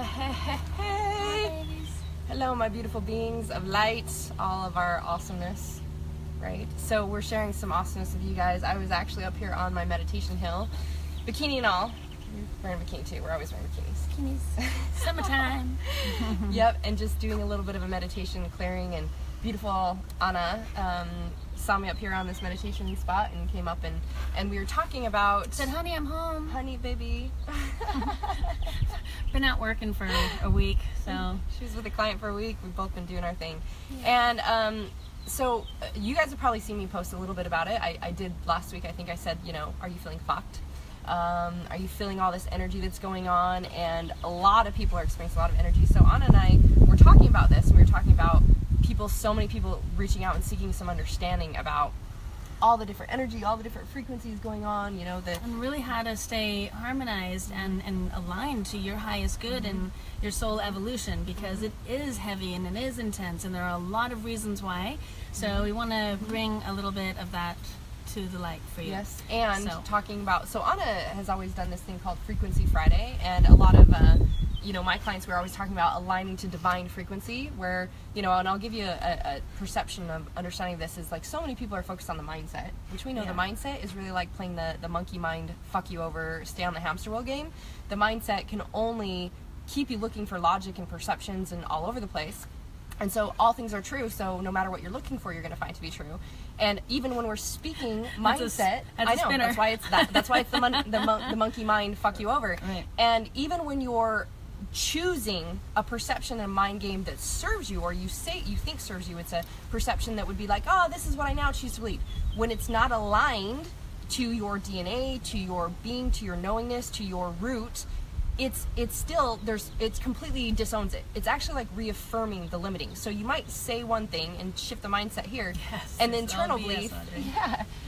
Hey. Hello, my beautiful beings of light, all of our awesomeness, right? So we're sharing some awesomeness with you guys. I was actually up here on my meditation hill, bikini and all. We're wearing a bikini too. We're always wearing bikinis. Summertime. Yep, and just doing a little bit of a meditation clearing, and beautiful Anna saw me up here on this meditation spot and came up and we were talking about... Said, honey, I'm home. Honey, baby. Been out working for a week, so... She was with a client for a week. We've both been doing our thing. Yeah. And so you guys have probably seen me post a little bit about it. I did last week. I think I said, you know, are you feeling fucked? Are you feeling all this energy that's going on? And a lot of people are experiencing a lot of energy. So Anna and I were talking about this, and we were talking about so many people reaching out and seeking some understanding about all the different energy, all the different frequencies going on, you know, and really how to stay harmonized and aligned to your highest good and your soul evolution, because it is heavy and it is intense, and there are a lot of reasons why. So we want to bring a little bit of that to the light for you. Yes, and talking about, so Anna has always done this thing called Frequency Friday, and a lot of you know, my clients, we're always talking about aligning to divine frequency, where, you know, and I'll give you a perception of understanding this, is like so many people are focused on the mindset, which we know the mindset is really like playing the monkey mind, fuck you over, stay on the hamster wheel game. The mindset can only keep you looking for logic and perceptions and all over the place. And so all things are true, so no matter what you're looking for, you're going to find to be true. And even when we're speaking mindset, I know, that's why it's that's why it's the monkey mind, fuck you over. Right. And even when you're choosing a perception and a mind game that serves you, or you think serves you, it's a perception that would be like, oh, this is what I now choose to believe. When it's not aligned to your DNA, to your being, to your knowingness, to your root, it's still, it's completely disowns it. It's actually like reaffirming the limiting. So you might say one thing and shift the mindset here, and the internal belief,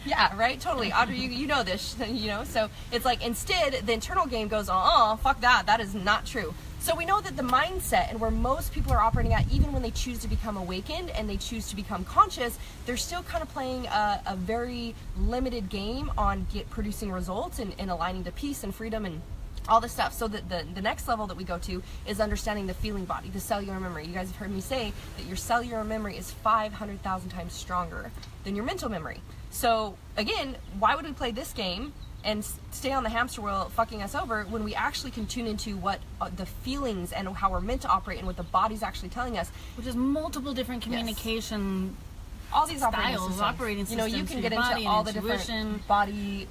yeah, right, totally. Audrey, you know this, you know. So it's like, instead the internal game goes, fuck that is not true. So we know that the mindset, and where most people are operating at, even when they choose to become awakened and they choose to become conscious, they're still kind of playing a very limited game on producing results and aligning to peace and freedom and all this stuff. So the next level that we go to is understanding the feeling body, the cellular memory. You guys have heard me say that your cellular memory is 500,000 times stronger than your mental memory. So again, why would we play this game and stay on the hamster wheel fucking us over when we actually can tune into what the feelings and how we're meant to operate and what the body's actually telling us, which is multiple different communication all these styles, operating systems. You know, you can get into all the different body,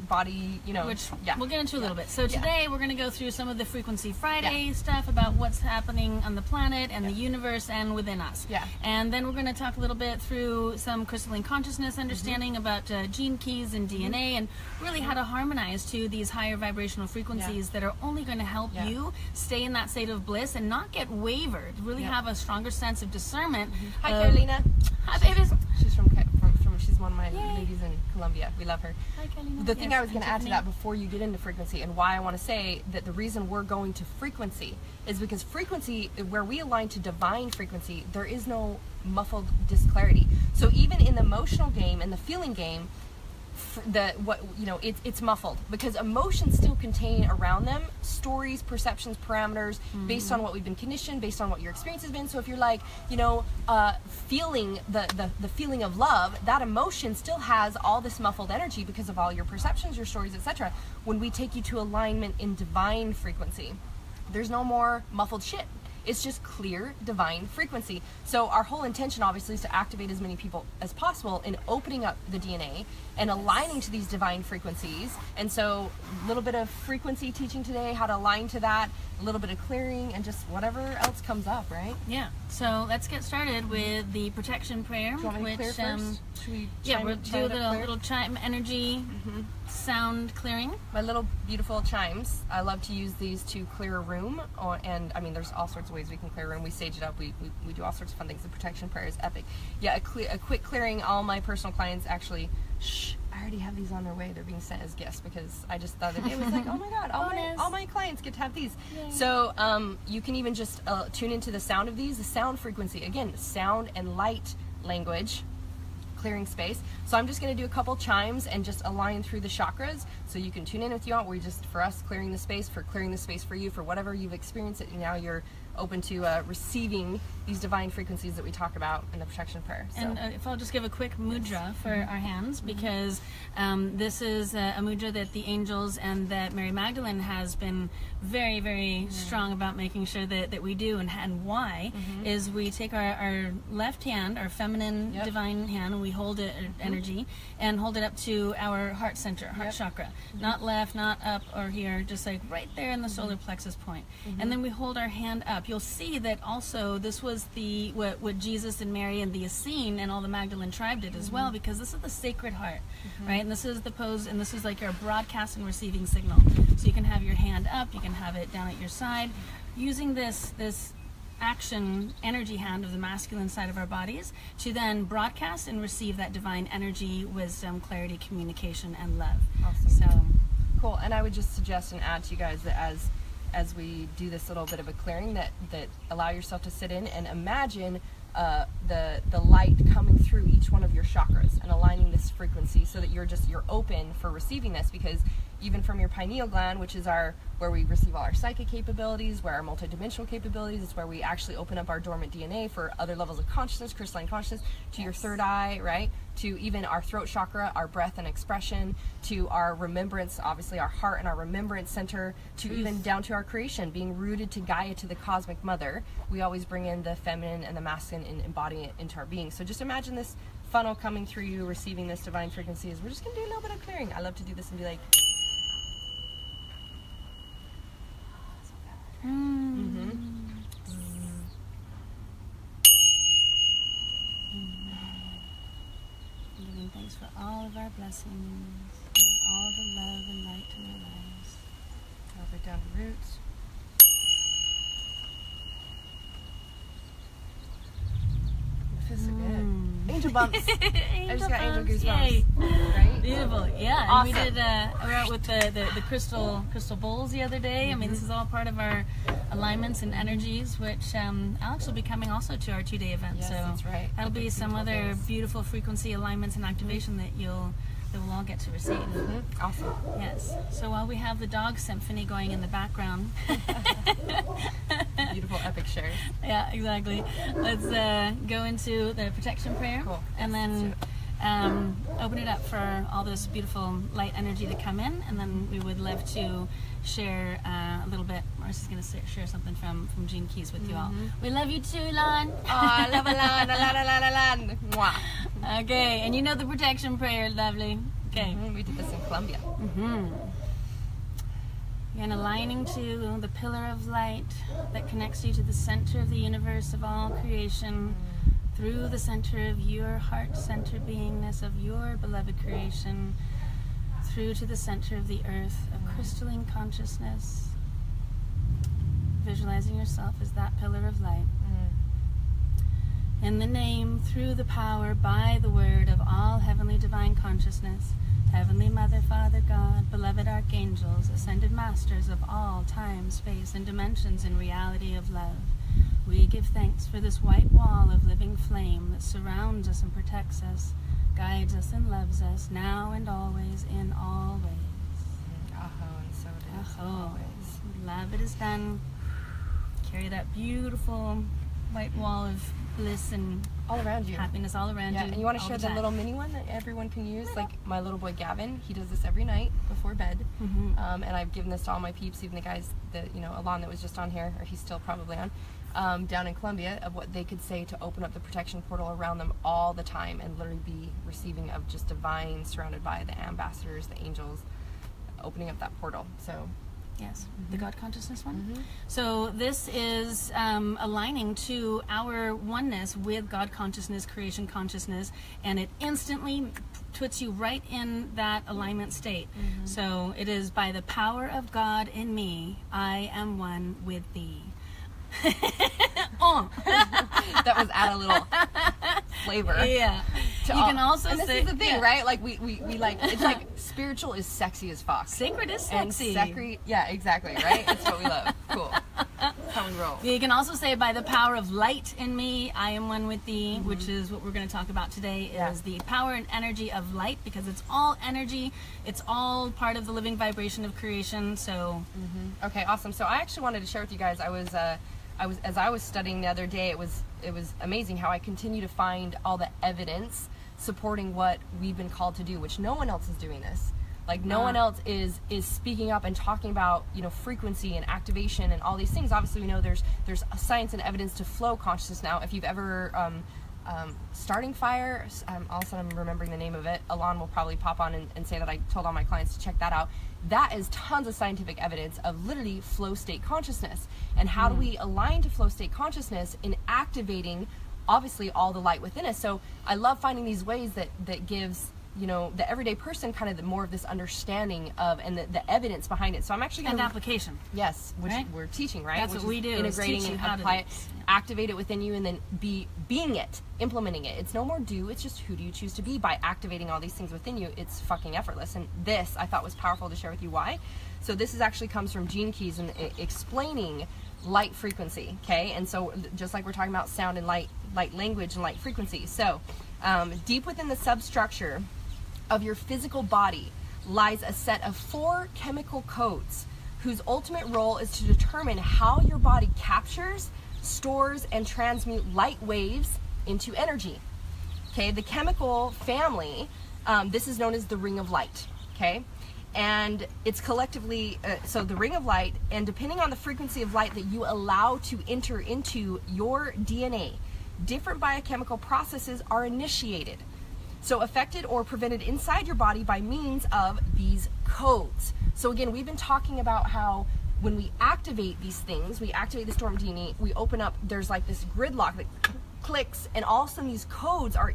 you know, which we'll get into a little bit. So today we're going to go through some of the Frequency Friday stuff about what's happening on the planet and the universe and within us. And then we're going to talk a little bit through some crystalline consciousness understanding about gene keys and DNA, and really how to harmonize to these higher vibrational frequencies that are only going to help you stay in that state of bliss and not get wavered. Really have a stronger sense of discernment. Hi, Carolina. Hi, babies. She's from she's one of my ladies in Colombia. We love her. Hi, Carolina. The thing I was going to add to that before you get into frequency, and why I want to say that the reason we're going to frequency is because frequency, where we align to divine frequency, there is no muffled disclarity. So even in the emotional game and the feeling game, it's muffled, because emotions still contain around them stories, perceptions, parameters based on what we've been conditioned, based on what your experience has been. So if you're like, you know, feeling the feeling of love, that emotion still has all this muffled energy because of all your perceptions, your stories, etc. When we take you to alignment in divine frequency, there's no more muffled shit. It's just clear divine frequency. So our whole intention obviously is to activate as many people as possible in opening up the DNA and aligning to these divine frequencies. And so a little bit of frequency teaching today, how to align to that, a little bit of clearing, and just whatever else comes up, right? Yeah. So let's get started with the protection prayer. Do you want me to clear first? Should we we'll do a little chime energy sound clearing. My little beautiful chimes. I love to use these to clear a room, and I mean, there's all sorts of ways we can clear a room. We stage it up. We do all sorts of fun things. The protection prayer is epic. Yeah, a quick clearing. All my personal clients actually. I already have these on their way. They're being sent as gifts because I just thought it was like, oh my god, all my clients get to have these. Yay. So you can even just tune into the sound of these, the sound frequency. Again, sound and light language clearing space. So I'm just going to do a couple chimes and just align through the chakras, so you can tune in if you want. We're just, for us, clearing the space for you, for whatever you've experienced it. Now you're open to receiving these divine frequencies that we talk about in the protection prayer. So. And if I'll just give a quick mudra for our hands, because this is a mudra that the angels and that Mary Magdalene has been very, very strong about making sure that we do. And why is we take our left hand, our feminine divine hand, and we hold it, energy, and hold it up to our heart center, heart chakra. Not left, not up or here, just like right there in the solar plexus point. And then we hold our hand up. You'll see that also this was the what Jesus and Mary and the Essene and all the Magdalene tribe did as well, because this is the sacred heart, right? And this is the pose, and this is like your broadcast and receiving signal. So you can have your hand up, you can have it down at your side, using this action energy hand of the masculine side of our bodies to then broadcast and receive that divine energy, wisdom, clarity, communication, and love. Awesome. So cool. And I would just suggest and add to you guys that as we do this little bit of a clearing, that allow yourself to sit in and imagine the light coming through each one of your chakras and aligning this frequency, so that you're open for receiving this. Because even from your pineal gland, which is where we receive all our psychic capabilities, where our multidimensional capabilities, it's where we actually open up our dormant DNA for other levels of consciousness, crystalline consciousness, to your third eye, right? To even our throat chakra, our breath and expression, to our remembrance, obviously our heart and our remembrance center, to even down to our creation, being rooted to Gaia, to the cosmic mother. We always bring in the feminine and the masculine and embody it into our being. So just imagine this funnel coming through you, receiving this divine frequency. We're just going to do a little bit of clearing. I love to do this and be like... Giving thanks for all of our blessings, all the love and light in our lives. All the way down to roots. It feels so good. Angel bumps. I just got angel goosebumps. Right? Beautiful. Yeah. Awesome. And we were out with the crystal bowls the other day. I mean, this is all part of our alignments and energies, which Alex will be coming also to our 2-day event. Yes, so that's right. That'll be some other beautiful frequency alignments and activation that we'll all get to receive. Awesome. Yes. So while we have the dog symphony going in the background. Beautiful epic shares. Yeah, exactly. Let's go into the protection prayer. Cool. And then open it up for all this beautiful light energy to come in, and then we would love to share a little bit. Marci's going to share something from Gene Keys with you all. We love you too, Lon. Oh, I love a Lon. Mwah. Okay, and you know the protection prayer, lovely. Okay. We did this in Colombia. And aligning to the pillar of light that connects you to the center of the universe, of all creation, through the center of your heart center beingness of your beloved creation, through to the center of the earth of crystalline consciousness, visualizing yourself as that pillar of light. In the name, through the power, by the word of all heavenly divine consciousness, Heavenly Mother, Father God, beloved archangels, ascended masters of all time, space, and dimensions in reality of love, we give thanks for this white wall of living flame that surrounds us and protects us, guides us and loves us, now and always, in all ways. Aho, and so it is. Always. Love, it is done. Carry that beautiful white wall of bliss and all around you, happiness all around you. And you want to share the little mini one that everyone can use? Like my little boy Gavin, he does this every night before bed. And I've given this to all my peeps, even the guys that, Alon that was just on here, or he's still probably on, down in Colombia, of what they could say to open up the protection portal around them all the time, and literally be receiving of just divine, surrounded by the ambassadors, the angels, opening up that portal. So yes, the God consciousness one. So this is aligning to our oneness with God consciousness, creation consciousness, and it instantly puts you right in that alignment state. So it is by the power of God in me, I am one with thee. That was add a little flavor. Yeah. You can also and this say is the thing, right? Like we like, it's like spiritual is sexy as fuck. Sacred is sexy. And yeah, exactly, right? It's what we love. Cool. That's how we roll. You can also say, by the power of light in me, I am one with thee, which is what we're going to talk about today, is the power and energy of light, because it's all energy. It's all part of the living vibration of creation. So, okay, awesome. So I actually wanted to share with you guys, as I was studying the other day, it was amazing how I continue to find all the evidence supporting what we've been called to do, which no one else is doing this. Like, no one else is speaking up and talking about, you know, frequency and activation and all these things. Obviously, we know there's science and evidence to flow consciousness now. If you've ever Starting Fire, all of a sudden I'm remembering the name of it. Alon will probably pop on and say that I told all my clients to check that out. That is tons of scientific evidence of literally flow state consciousness. And how do we align to flow state consciousness in activating, obviously, all the light within us? So I love finding these ways that gives, you know, the everyday person kind of more of this understanding of, and the evidence behind it. So I'm actually going to... And application. Yes, which we're teaching, right? That's what we do. Integrating and apply it, activate it within you, and then being it, implementing it. It's no more do, it's just who do you choose to be by activating all these things within you. It's fucking effortless. And this, I thought, was powerful to share with you. Why? So this is actually comes from Gene Keys and explaining light frequency, okay? And so just like we're talking about sound and light language and light frequency. So deep within the substructure of your physical body lies a set of 4 chemical codes whose ultimate role is to determine how your body captures, stores, and transmute light waves into energy. Okay, the chemical family, this is known as the ring of light, okay? And it's collectively, so the ring of light, and depending on the frequency of light that you allow to enter into your DNA, different biochemical processes are initiated. So affected or prevented inside your body by means of these codes. So again, we've been talking about how when we activate these things, we activate this dormant DNA, we open up, there's like this gridlock that clicks, and all of a sudden these codes are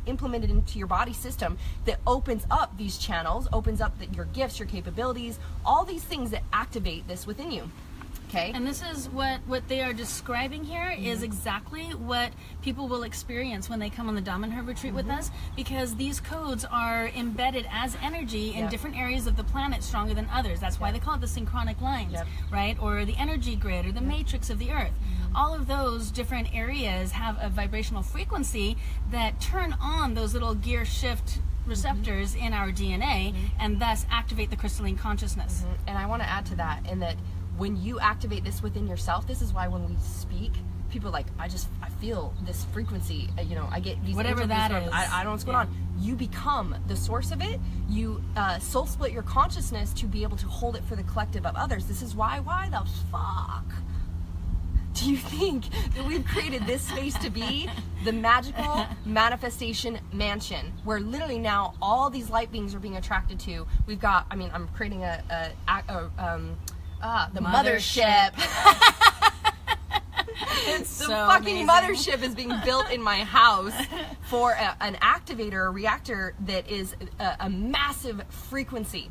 implemented into your body system that opens up these channels, opens up your gifts, your capabilities, all these things that activate this within you. Okay. And this is what they are describing here is exactly what people will experience when they come on the Dom and Herb retreat with us, because these codes are embedded as energy in different areas of the planet stronger than others. That's why they call it the synchronic lines, right? Or the energy grid, or the matrix of the earth. All of those different areas have a vibrational frequency that turn on those little gear shift receptors in our DNA and thus activate the crystalline consciousness. And I want to add to that, in that when you activate this within yourself, this is why when we speak, people are like, I feel this frequency, you know, I get these, whatever that is. I don't know what's going on. You become the source of it. You soul split your consciousness to be able to hold it for the collective of others. This is why the fuck do you think that we've created this space to be the magical manifestation mansion, where literally now all these light beings are being attracted to? We've got, I mean, I'm creating the mothership. It's the so fucking amazing. mothership is being built in my house for an activator, a reactor that is a massive frequency.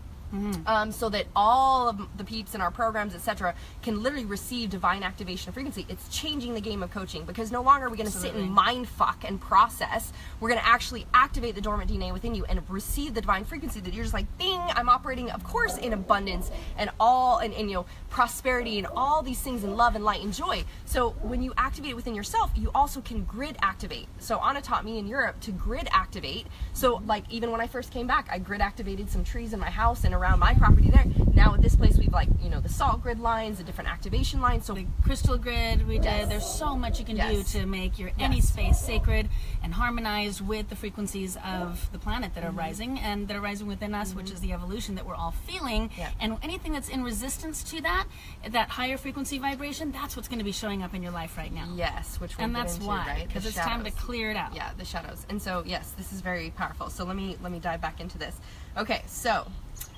So that all of the peeps in our programs, etc., can literally receive divine activation of frequency. It's changing the game of coaching, because no longer are we going to sit and mind fuck and process. We're going to actually activate the dormant DNA within you and receive the divine frequency that you're just like, bing, I'm operating, of course, in abundance and all, and you know, prosperity and all these things, in love and light and joy. So when you activate it within yourself, you also can grid activate. So Anna taught me in Europe to grid activate. So like, even when I first came back, I grid activated some trees in my house and around my property there. Now at this place, we've like, you know, the salt grid lines, the different activation lines. So the crystal grid we did. There's so much you can do to make your any space sacred and harmonized with the frequencies of the planet that are rising, and that are rising within us, which is the evolution that we're all feeling. And anything that's in resistance to that higher frequency vibration, that's what's going to be showing up in your life right now. Yes, which we'll and that's get into, why, right? because it's time to clear it out. Yeah, the shadows. And so yes, this is very powerful. So let me dive back into this. Okay, so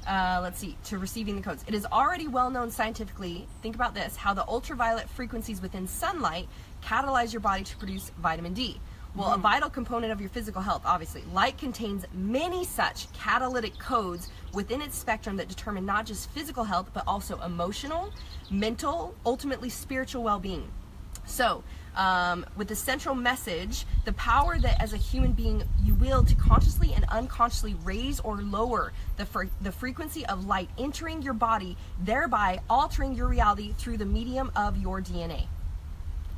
let's see, to receiving the codes. It is already well known scientifically, think about this, how the ultraviolet frequencies within sunlight catalyze your body to produce vitamin D. Well, a vital component of your physical health, obviously. Light contains many such catalytic codes within its spectrum that determine not just physical health, but also emotional, mental, ultimately spiritual well-being. So, with the central message, the power that as a human being you will to consciously and unconsciously raise or lower the frequency of light entering your body, thereby altering your reality through the medium of your DNA.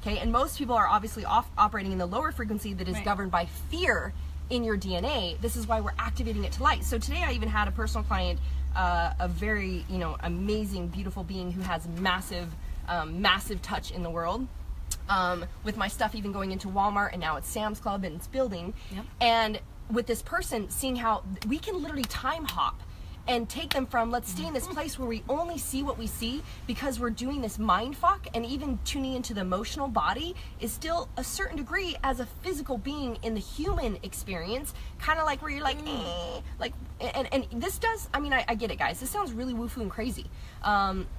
Okay, and most people are obviously operating in the lower frequency that is governed by fear in your DNA. This is why we're activating it to light. So today I even had a personal client, a very, you know, amazing, beautiful being who has massive touch in the world. With my stuff even going into Walmart, and now it's Sam's Club and it's building. Yep. And with this person, seeing how we can literally time hop and take them from, let's stay in this place where we only see what we see because we're doing this mind fuck, and even tuning into the emotional body is still a certain degree as a physical being in the human experience, kind of like where you're like, like, and this does, I mean, I get it, guys. This sounds really woo-foo and crazy.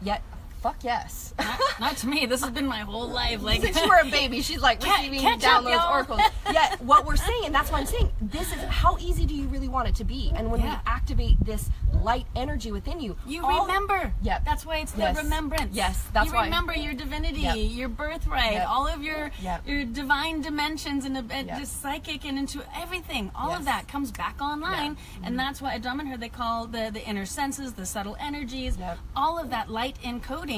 Yet, fuck yes. Not to me. This has been my whole life. Like, since you were a baby, she's like receiving downloads, oracles. Yeah, what we're saying, that's what I'm saying. This is how easy do you really want it to be? And when we activate this light energy within you, you remember. Yep. That's why it's the remembrance. Yes, that's you why. You remember your divinity, your birthright, all of your divine dimensions, and just psychic and into everything. All of that comes back online, and that's why at Dominher they call the inner senses, the subtle energies, all of that light encoding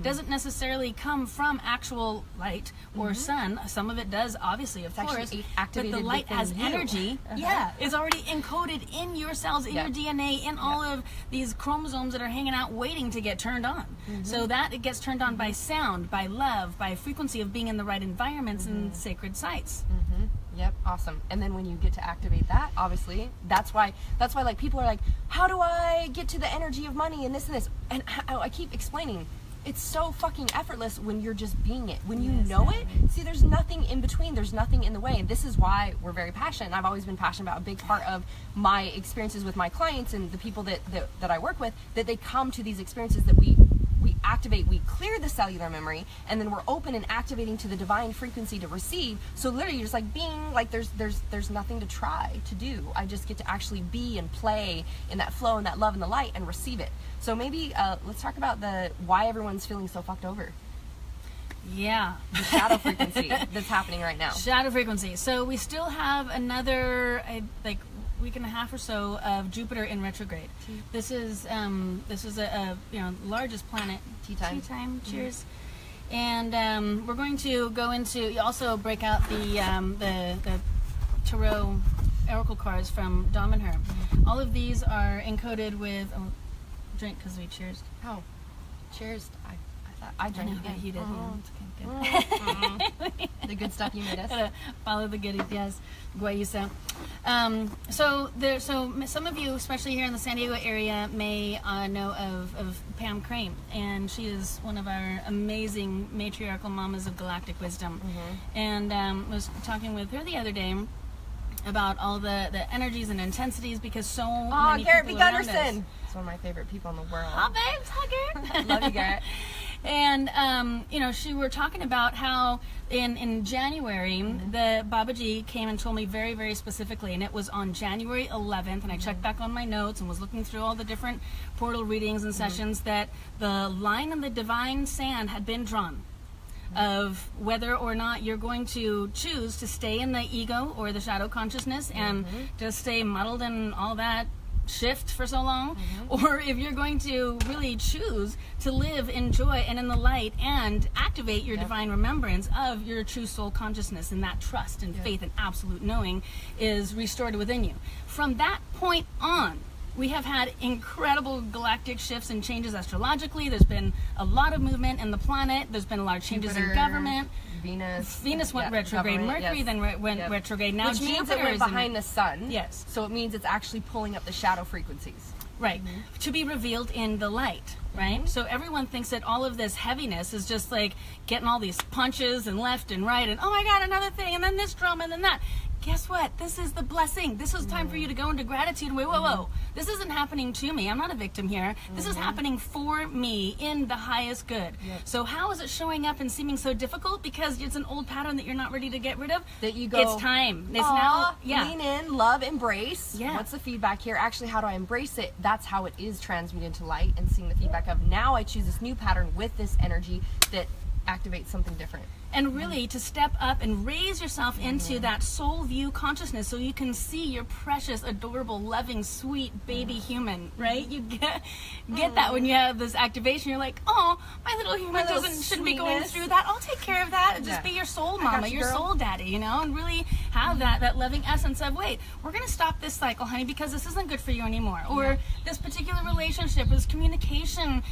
doesn't necessarily come from actual light or sun. Some of it does, obviously, of course, but the light as energy is already encoded in your cells, in your DNA, in all of these chromosomes that are hanging out waiting to get turned on. So that it gets turned on by sound, by love, by frequency of being in the right environments and sacred sites. Yep, awesome. And then when you get to activate that, obviously, that's why like people are like, how do I get to the energy of money and this and this? And I keep explaining, it's so fucking effortless when you're just being it. When you know it, see, there's nothing in between. There's nothing in the way. And this is why we're very passionate. I've always been passionate about a big part of my experiences with my clients and the people that I work with, that they come to these experiences that we activate, we clear the cellular memory, and then we're open and activating to the divine frequency to receive. So literally you're just like being like, there's nothing to try to do. I just get to actually be and play in that flow and that love and the light and receive it. So maybe let's talk about why everyone's feeling so fucked over. Yeah. The shadow frequency that's happening right now. Shadow frequency. So we still have another week and a half or so of Jupiter in retrograde. This is a largest planet. Tea time. Cheers. And we're going to go into, also break out the tarot oracle cards from Dominher. All of these are encoded with drink because we cheers. Oh, cheers! I drank. Yeah, you did. Oh. Good. The good stuff you made us. Gotta follow the goodies, yes. Guayusa. So some of you, especially here in the San Diego area, may know of Pam Crane, and she is one of our amazing matriarchal mamas of galactic wisdom. And was talking with her the other day about all the energies and intensities, because so many Garrett people B. around us. Gunderson. It's one of my favorite people in the world. Oh, babes, hi, Garrett. Love you, Garrett. And she were talking about how in January the Babaji came and told me very, very specifically, and it was on January 11th, and I checked back on my notes and was looking through all the different portal readings and sessions, that the line in the divine sand had been drawn of whether or not you're going to choose to stay in the ego or the shadow consciousness and just stay muddled in all that shift for so long, or if you're going to really choose to live in joy and in the light and activate your divine remembrance of your true soul consciousness, and that trust and faith and absolute knowing is restored within you. From that point on, we have had incredible galactic shifts and changes astrologically. There's been a lot of movement in the planet. There's been a lot of changes in government. Venus went retrograde. Mercury then went retrograde. Now which means Jupiter it went behind the sun. Yes. So it means it's actually pulling up the shadow frequencies. Right. To be revealed in the light. Right? So everyone thinks that all of this heaviness is just like getting all these punches and left and right and, oh my God, another thing, and then this drama and then that. Guess what? This is the blessing. This is time for you to go into gratitude and wait, whoa. This isn't happening to me. I'm not a victim here. This is happening for me in the highest good. So how is it showing up and seeming so difficult? Because it's an old pattern that you're not ready to get rid of. That you go, it's time. It's now. Lean in, love, embrace. What's the feedback here? Actually, how do I embrace it? That's how it is transmuted into light, and seeing the feedback of, now I choose this new pattern with this energy that activate something different. And really to step up and raise yourself into that soul view consciousness so you can see your precious, adorable, loving, sweet baby human, right? You get that when you have this activation. You're like, oh, my little human shouldn't be going through that. I'll take care of that. Just be your soul mama, your soul daddy, you know, and really have that loving essence of, wait, we're going to stop this cycle, honey, because this isn't good for you anymore. Or this particular relationship, this communication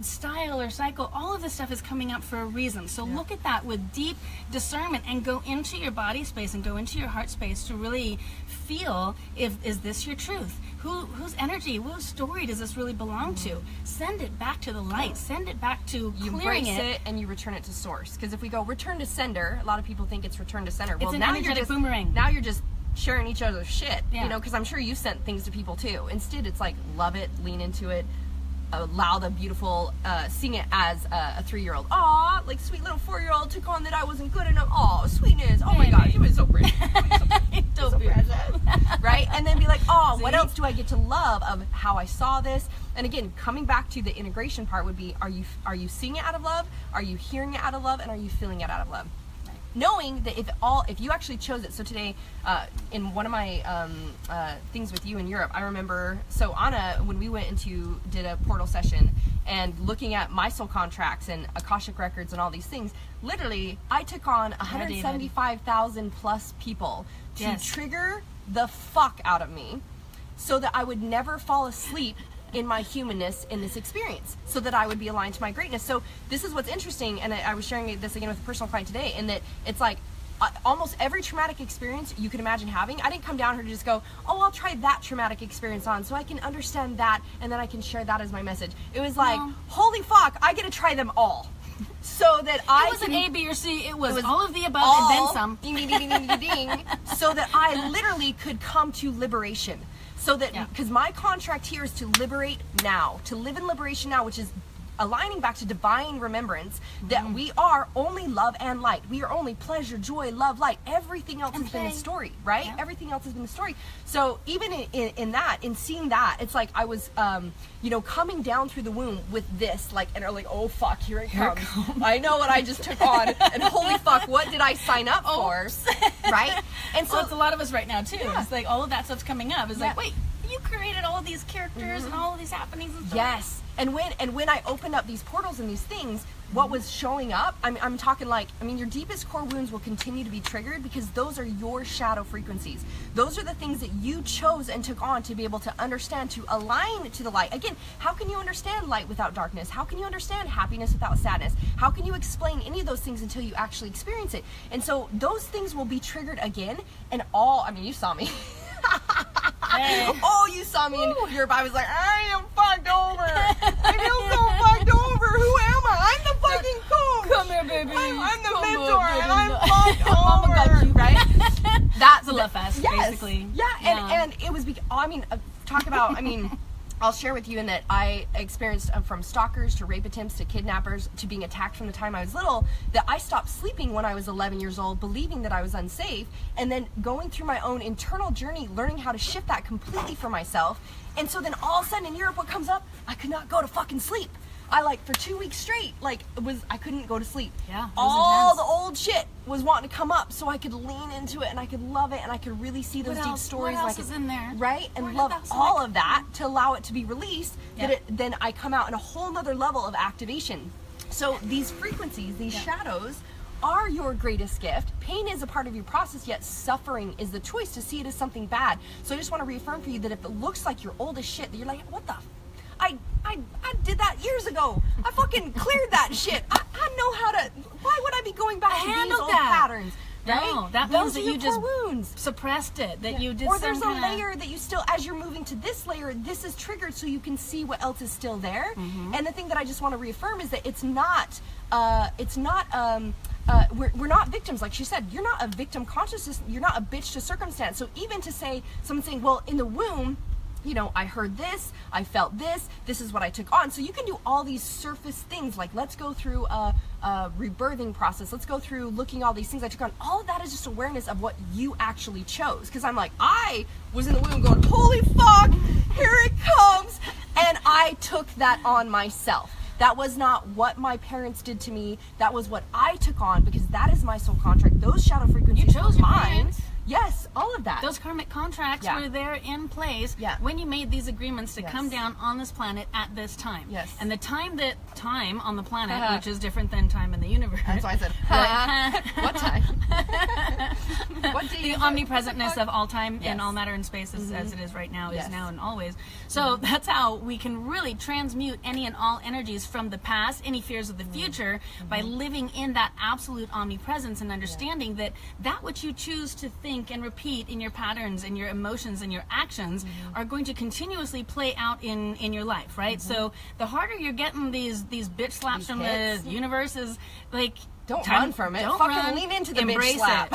style or cycle, all of this stuff is coming up for a reason. So look at that with deep discernment and go into your body space and go into your heart space to really feel, is this your truth? Whose energy, whose story does this really belong to? Send it back to the light. Send it back to you clearing embrace it and you return it to source. Because if we go return to sender, a lot of people think it's return to sender. It's an energetic boomerang. Now you're just sharing each other's shit, you know, because I'm sure you sent things to people too. Instead, it's like, love it, lean into it, allow the beautiful, sing it as a 3-year-old. Aw, like sweet little 4-year-old took on that I wasn't good enough. Aw, sweetness. Oh my God, you were so pretty. So precious. Right? And then be like, oh, what else do I get to love of how I saw this? And again, coming back to the integration part would be, are you seeing it out of love? Are you hearing it out of love? And are you feeling it out of love? Knowing that if you actually chose it. So today, in one of my things with you in Europe, I remember, so Anna, when we did a portal session and looking at my soul contracts and Akashic records and all these things, literally, I took on 175,000 plus people to trigger the fuck out of me so that I would never fall asleep in my humanness in this experience, so that I would be aligned to my greatness. So this is what's interesting, and I was sharing this again with a personal client today, in that it's like almost every traumatic experience you could imagine having, I didn't come down here to just go, oh, I'll try that traumatic experience on so I can understand that and then I can share that as my message. It was like, holy fuck, I get to try them all. So that it wasn't A, B, or C. It was all of the above and then some. Ding, ding, ding, ding, ding, ding, so that I literally could come to liberation. So that, because my contract here is to liberate now, to live in liberation now, which is aligning back to divine remembrance, that we are only love and light. We are only pleasure, joy, love, light. Everything else has been a story, right? Yeah. Everything else has been a story. So even in seeing that, it's like I was, you know, coming down through the womb with this, like, and like, oh fuck, here it comes. I know what I just took on, and holy fuck, what did I sign up for, right? And so it's a lot of us right now too. It's like all of that stuff's coming up. It's like, wait, you created all of these characters and all of these happenings and stuff. Yes. And when I opened up these portals and these things, what was showing up, I'm talking like, I mean, your deepest core wounds will continue to be triggered because those are your shadow frequencies. Those are the things that you chose and took on to be able to understand, to align to the light. Again, how can you understand light without darkness? How can you understand happiness without sadness? How can you explain any of those things until you actually experience it? And so those things will be triggered again, and I mean, you saw me. Oh, you saw me in Europe. I was like, I am fucked over. I feel so fucked over. Who am I? I'm the fucking coach. Come here, baby. I'm the mentor, and I'm fucked over. Got you. Right? That's a love fest, basically. Yeah, and it was. I mean, talk about. I mean. I'll share with you in that I experienced from stalkers to rape attempts to kidnappers to being attacked from the time I was little, that I stopped sleeping when I was 11 years old, believing that I was unsafe, and then going through my own internal journey, learning how to shift that completely for myself. And so then all of a sudden in Europe, what comes up? I could not go to fucking sleep. I for 2 weeks straight, I couldn't go to sleep. Yeah. All the old shit was wanting to come up so I could lean into it and I could love it and I could really see those deep stories. What else is in there? Right? And love all of that to allow it to be released, then I come out in a whole nother level of activation. So these frequencies, these shadows, are your greatest gift. Pain is a part of your process, yet suffering is the choice to see it as something bad. So I just want to reaffirm for you that if it looks like you're old as shit, that you're like, what the I did that years ago. I fucking cleared that shit. I know how to. Why would I be going back to these old patterns? Right? No, that means that you just suppressed it. That you did. Or there's a layer that you still, as you're moving to this layer, this is triggered so you can see what else is still there. And the thing that I just want to reaffirm is that it's not. We're not victims, like she said. You're not a victim consciousness. You're not a bitch to circumstance. So even to say someone saying, well, in the womb, you know, I heard this, I felt this is what I took on. So you can do all these surface things, like let's go through a rebirthing process, let's go through looking all these things I took on. All of that is just awareness of what you actually chose. Because I'm like, I was in the womb going, holy fuck, here it comes. And I took that on myself. That was not what my parents did to me. That was what I took on, because that is my soul contract. Those shadow frequencies you chose were your mine. parents. Yes, all of that. Those karmic contracts were there in place when you made these agreements to come down on this planet at this time. Yes. And the time on the planet, which is different than time in the universe. That's why I said, what time? What day? The omnipresentness of all time and all matter and space as it is right now is now and always. So that's how we can really transmute any and all energies from the past, any fears of the future, by living in that absolute omnipresence and understanding that which you choose to think and repeat in your patterns and your emotions and your actions are going to continuously play out in your life, right? So the harder you're getting these bitch slaps from the universe is like, don't run from it. Don't fucking run. lean into the Embrace bitch slap.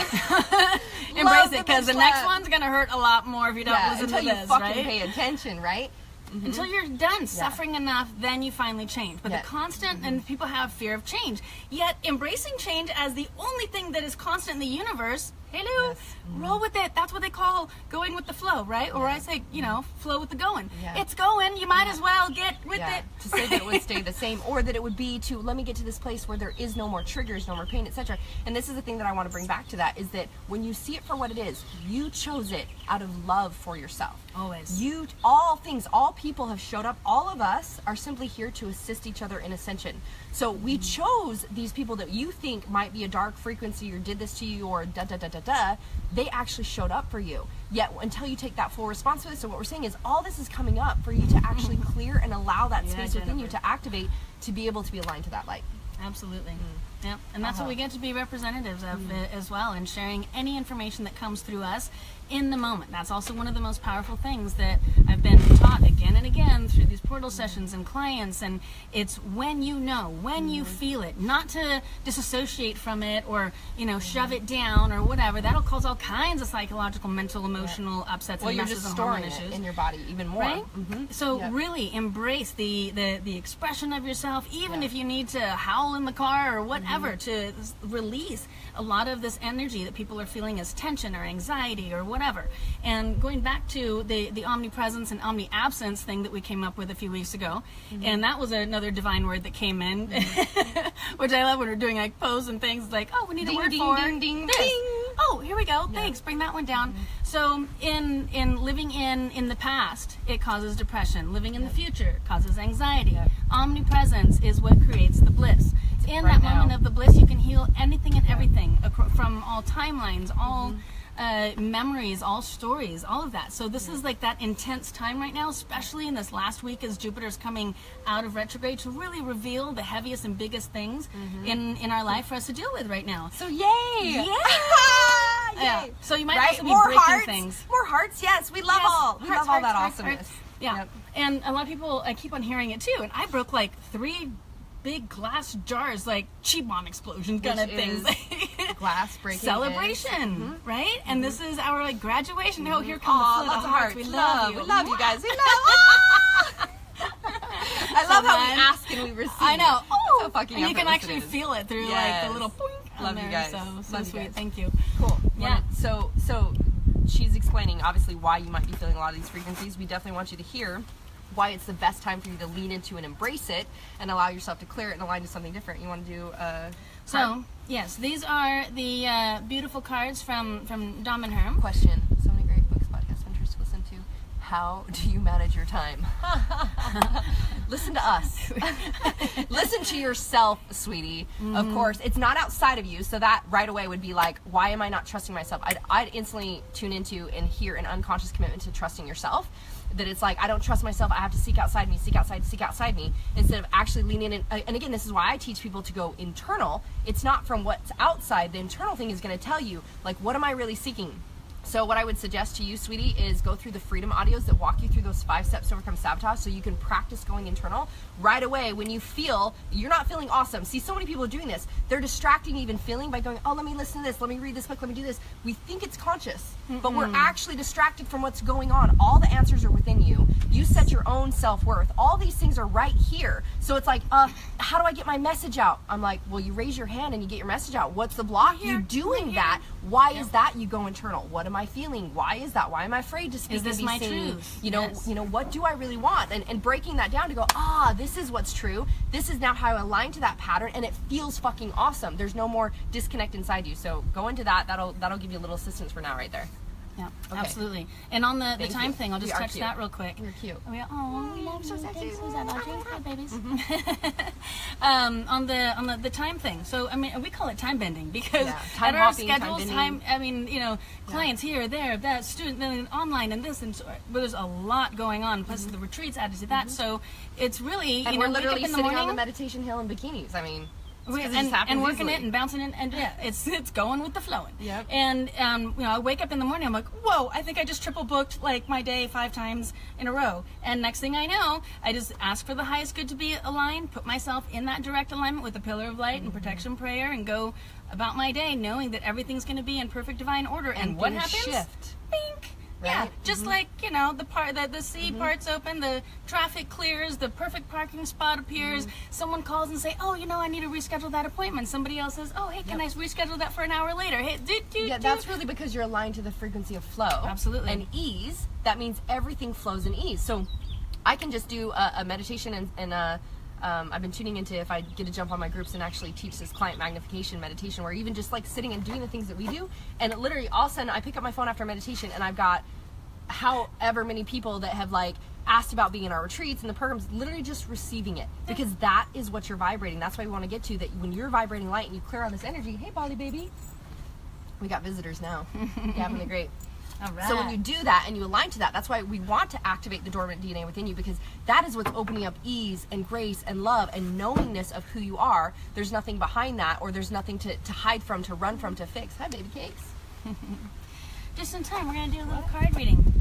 Embrace it, because the next one's gonna hurt a lot more if you don't listen to until this, you fucking right? pay attention, right? Until you're done suffering enough, then you finally change. But the constant, and people have fear of change. Yet embracing change as the only thing that is constant in the universe, hello, roll with it. That's what they call going with the flow, right? Or I say, flow with the going. It's going, you might as well get with it. To say that it would stay the same, or that it would be to, let me get to this place where there is no more triggers, no more pain, etc. And this is the thing that I want to bring back to that, is that when you see it for what it is, you chose it out of love for yourself. Always. All people have showed up. All of us are simply here to assist each other in ascension. So we chose these people that you think might be a dark frequency or did this to you or da-da-da-da-da. They actually showed up for you. Yet until you take that full responsibility, so what we're saying is all this is coming up for you to actually clear and allow that space within you to activate, to be able to be aligned to that light. Absolutely. Yeah, and that's what we get to be representatives of as well, and sharing any information that comes through us in the moment. That's also one of the most powerful things that I've been taught again and again through these portal sessions and clients, and it's when you know, when you feel it, not to disassociate from it or, shove it down or whatever. That'll cause all kinds of psychological, mental, emotional upsets and messes and hormone issues. In your body even more. Right? So really embrace the expression of yourself, even if you need to howl in the car or whatever, to release a lot of this energy that people are feeling as tension or anxiety or whatever. And going back to the omnipresence and omni-absence thing that we came up with a few weeks ago, and that was another divine word that came in, which I love when we're doing like pose and things, like, oh, we need a word for ding, ding, this. ding. Oh, here we go. Thanks. Bring that one down. So in living in the past, it causes depression. Living in the future causes anxiety. Omnipresence is what creates the bliss. In that moment of the bliss, you can heal anything and everything from all timelines, all memories, all stories, all of that. So this is like that intense time right now, especially in this last week as Jupiter's coming out of retrograde, to really reveal the heaviest and biggest things in our life for us to deal with right now. So yay! Yeah! Yeah. So you might also be more breaking hearts, things. More hearts, yes. We love Yes. we love all that awesomeness. Yeah. Yep. And a lot of people, I keep on hearing it too, and I broke like 3 big glass jars, like cheap bomb explosion kind of things. Glass breaking celebration, right? And this is our like graduation. Oh, here come the lots of hearts. We love you. We love you guys. We love. I love how we ask and we receive. I know. Oh, so fucking and you can effortless actually it is. feel it through like the little poink on Love there. you guys. So Love you sweet. guys. Thank you. Cool. Yeah. So she's explaining obviously why you might be feeling a lot of these frequencies. We definitely want you to hear why it's the best time for you to lean into and embrace it and allow yourself to clear it and align to something different. You want to do so yes, these are the beautiful cards from Dom and Herm. Question. So many great books, podcasts, interests to listen to. How do you manage your time? Listen to us. Listen to yourself, sweetie. Of course, it's not outside of you, so that right away would be like, why am I not trusting myself? I'd instantly tune into and hear an unconscious commitment to trusting yourself. That it's like, I don't trust myself, I have to seek outside me, seek outside me, instead of actually leaning in. And again, this is why I teach people to go internal. It's not from what's outside. The internal thing is going to tell you, like, what am I really seeking? So what I would suggest to you, sweetie, is go through the freedom audios that walk you through those 5 steps to overcome sabotage, so you can practice going internal right away when you feel you're not feeling awesome. See, so many people are doing this. They're distracting even feeling by going, oh, let me listen to this, let me read this book, let me do this. We think it's conscious, but we're actually distracted from what's going on. All the answers are within you. You set your own self-worth. All these things are right here. So it's like, how do I get my message out? I'm like, well, you raise your hand and you get your message out. What's the block? You doing that. Why is that? You go internal. What am am I feeling? Why is that? Why am I afraid to speak? Is this and be my seen? truth? You know, what do I really want? And breaking that down to go, this is what's true. This is now how I align to that pattern, and it feels fucking awesome. There's no more disconnect inside you. So go into that. That'll give you a little assistance for now right there. Yeah, absolutely. And on the time thing, I'll just touch that real quick. You're cute. We love you. Thanks, Audrey. Hi, babies. On the time thing. So I mean, we call it time bending because at our schedules, clients here, there, that, student, then online, and this, and so, but there's a lot going on. Plus the retreats added to that. So it's really we're literally wake up in the sitting morning, on the meditation hill in bikinis. I mean. And working it and bouncing it, and it's going with the flowing. Yep. And I wake up in the morning, I'm like, whoa, I think I just triple booked like my day 5 times in a row. And next thing I know, I just ask for the highest good to be aligned, put myself in that direct alignment with the pillar of light and protection prayer, and go about my day knowing that everything's going to be in perfect divine order. And what happens? Shift. Bink. Right? Yeah, just like, the sea parts open, the traffic clears, the perfect parking spot appears, someone calls and say, I need to reschedule that appointment. Somebody else says, hey, can I reschedule that for an hour later? Hey, that's really because you're aligned to the frequency of flow. Absolutely. And ease, that means everything flows in ease. So I can just do a meditation and I've been tuning into, if I get to jump on my groups and actually teach this client magnification meditation, where even just like sitting and doing the things that we do, and it literally all of a sudden I pick up my phone after meditation and I've got however many people that have like asked about being in our retreats and the programs, literally just receiving it, because that is what you're vibrating. That's why we want to get to that. When you're vibrating light and you clear on this energy, hey Polly baby, we got visitors now. You're having a great. All right. So when you do that and you align to that, that's why we want to activate the dormant DNA within you, because that is what's opening up ease and grace and love and knowingness of who you are. There's nothing behind that, or there's nothing to hide from, to run from, to fix. Hi, baby cakes. Just in time, we're going to do a little card reading.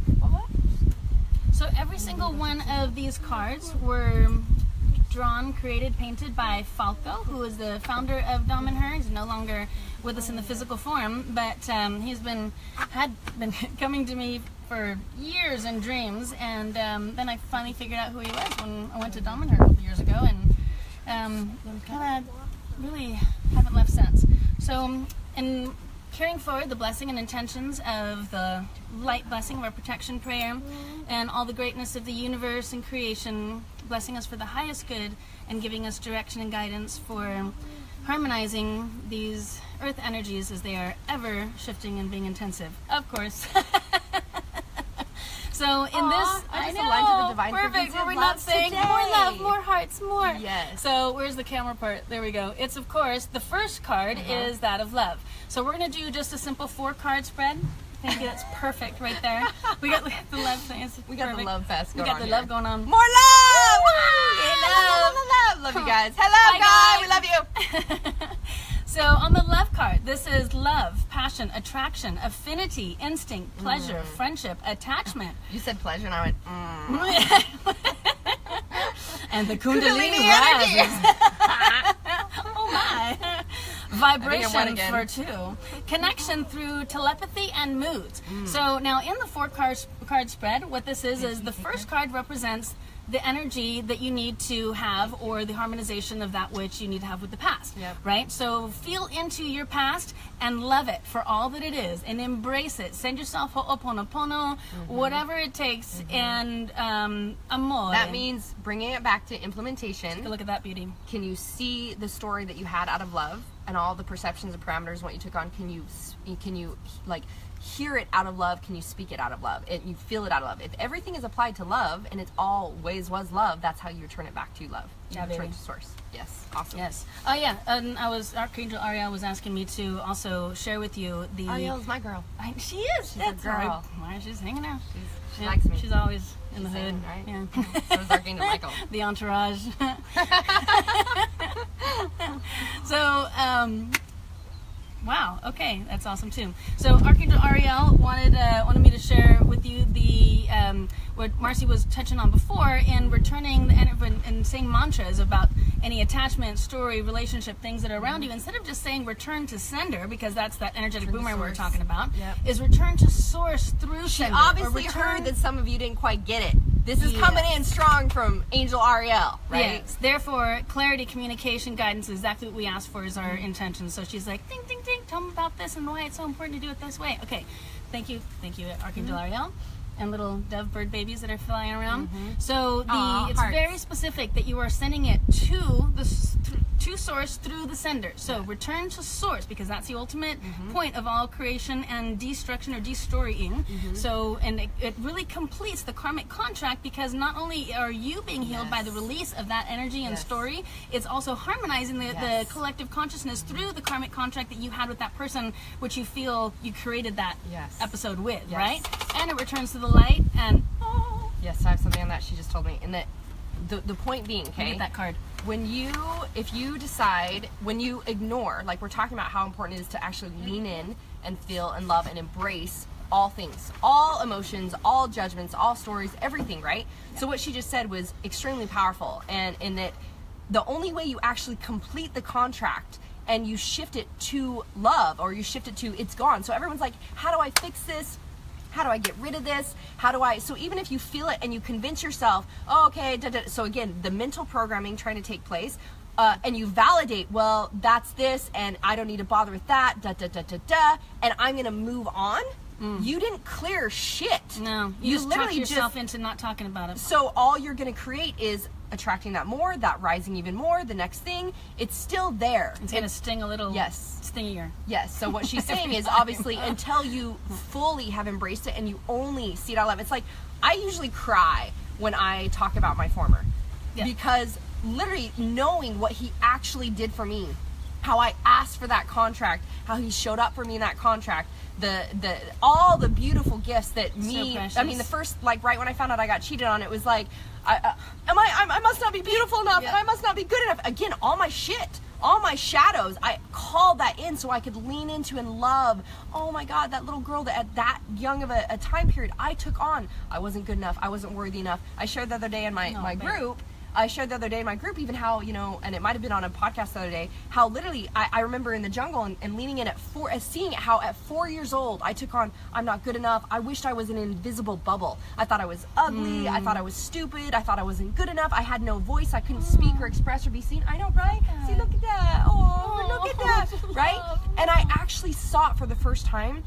So every single one of these cards were drawn, created, painted by Falco, who is the founder of Dom and Her. He's no longer with us in the physical form, but he's been coming to me for years in dreams, and then I finally figured out who he was when I went to Dom and Her a couple years ago, and kind of really haven't left since. So in carrying forward the blessing and intentions of the light blessing of our protection prayer and all the greatness of the universe and creation, blessing us for the highest good and giving us direction and guidance for harmonizing these earth energies as they are ever shifting and being intensive. Of course. So in this, I know, perfect, where we're not saying more love, more hearts, more. Yes. So where's the camera part? There we go. It's, of course, the first card is that of love. So we're going to do just a simple 4-card spread. Thank you, that's perfect right there. We got the love thing. We got the love fest going on. We got the love going on. More love! Woo! Love you guys. Hello, guys. We love you. So on the love card, this is love, passion, attraction, affinity, instinct, pleasure, friendship, attachment. You said pleasure and I went, And the Kundalini rises. Oh my. Vibration for 2. Connection through telepathy and moods. So now in the 4-card spread, what this is the first card represents the energy that you need to have, or the harmonization of that which you need to have with the past, right? So feel into your past and love it for all that it is and embrace it. Send yourself ho'oponopono, whatever it takes, and amore. That means bringing it back to implementation. Take a look at that beauty. Can you see the story that you had out of love and all the perceptions and parameters, what you took on? Can you like hear it out of love? Can you speak it out of love? You feel it out of love. If everything is applied to love and it always was love, that's how you return it back to love. You return to source. Yes. Awesome. Yes. Oh yeah. And Archangel Ariel was asking me to also share with you the. Ariel's my girl. She is. She's a girl. Why she's hanging out. She likes me. She's always in the hood. Right? Yeah. So is Archangel Michael. The entourage. So. Wow. Okay, that's awesome too. So Archangel Ariel wanted me to share with you the what Marci was touching on before, in returning and saying mantras about any attachment, story, relationship, things that are around you. Instead of just saying return to sender, because that's that energetic boomerang we're talking about, is return to source through sender. She obviously heard that some of you didn't quite get it. This is coming in strong from Angel Ariel, right? Yes. Therefore, clarity, communication, guidance is exactly what we ask for, is our intention. So she's like, ding, ding, ding, tell them about this and why it's so important to do it this way. Okay, thank you, Archangel Ariel. And little dove bird babies that are flying around. So it's hearts. very specific that you are sending it to the to source through the sender. So return to source, because that's the ultimate point of all creation and destruction or destorying. So, and it really completes the karmic contract, because not only are you being healed by the release of that energy and story, it's also harmonizing the collective consciousness through the karmic contract that you had with that person, which you feel you created that episode with, right? And it returns to the light. And yes, I have something on that. She just told me. And that the point being, okay, get that card. If you decide, when you ignore, like we're talking about how important it is to actually lean in and feel and love and embrace all things, all emotions, all judgments, all stories, everything, right? So what she just said was extremely powerful, and in that the only way you actually complete the contract and you shift it to love, or you shift it to it's gone. So everyone's like, how do I fix this? How do I get rid of this? So even if you feel it and you convince yourself, oh, okay, so again, the mental programming trying to take place, and you validate, well, that's this, and I don't need to bother with that, and I'm gonna move on. You didn't clear shit. No, you just literally talk yourself into not talking about it. So all you're gonna create is attracting that more, that rising even more, the next thing. It's still there. It's gonna sting a little. Stingier. Yes. So what she's saying is, obviously, until you fully have embraced it and you only see it out of love. It's like, I usually cry when I talk about my former, because literally knowing what he actually did for me, how I asked for that contract, how he showed up for me in that contract, all the beautiful gifts that I mean, the first, like, right when I found out I got cheated on, it was like, I must not be beautiful enough, and I must not be good enough. Again, all my shit, all my shadows, I called that in so I could lean into and love. Oh my God, that little girl that at that young of a time period I took on. I wasn't good enough. I wasn't worthy enough. I shared the other day in my group. I shared the other day in my group even how, you know, and it might have been on a podcast the other day, how literally I remember in the jungle and leaning in seeing how at 4 years old I took on, I'm not good enough. I wished I was in an invisible bubble. I thought I was ugly. I thought I was stupid. I thought I wasn't good enough. I had no voice. I couldn't speak or express or be seen. I know, right? See, look at that. Oh, look at that. Right? And I actually saw it for the first time